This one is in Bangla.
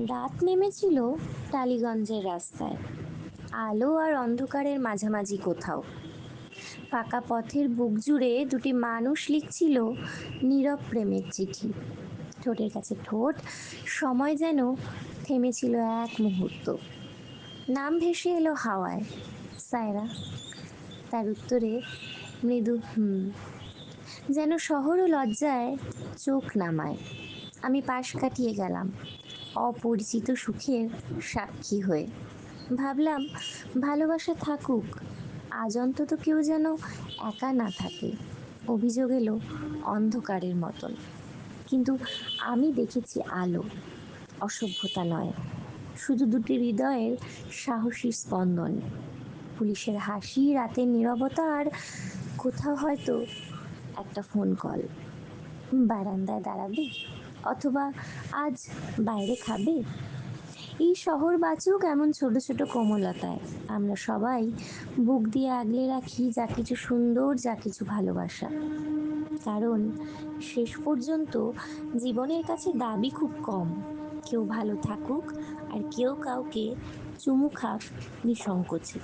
রাত নেমেছিল টালিগঞ্জের রাস্তায়, আলো আর অন্ধকারের মাঝামাঝি কোথাও। ফাঁকা পথের বুক জুড়ে দুটি মানুষ লিখছিল নীরব প্রেমের চিঠি। ঠোঁটের কাছে ঠোঁট, সময় যেন থেমেছিল এক মুহূর্ত। নাম ভেসে এলো হাওয়ায়, সায়রা। তার উত্তরে মৃদু হুম। যেন শহরও লজ্জায় চোখ নামায়। আমি পাশ কাটিয়ে গেলাম, অপরিচিত সুখের সাক্ষী হয়ে। ভাবলাম, ভালোবাসা থাকুক, আজ অন্তত কেউ যেন একা না থাকে। অভিযোগ এলো অন্ধকারের মতন, কিন্তু আমি দেখেছি আলো, অসভ্যতা নয়, শুধু দুটি হৃদয়ের সাহসী স্পন্দন। পুলিশের হাসি, রাতের নীরবতা, আর কোথাও হয়তো একটা ফোন কল। বারান্দায় দাঁড়াবে, অথবা আজ বাইরে খাবে। এই শহর বাঁচুক এমন ছোট ছোট কোমলতায়। আমরা সবাই বুক দিয়ে আগলে রাখি যা কিছু সুন্দর, যা কিছু ভালোবাসা। কারণ শেষ পর্যন্ত জীবনের কাছে দাবি খুব কম, কেউ ভালো থাকুক আর কেউ কাউকে চুমু খাক নিঃসংকোচে।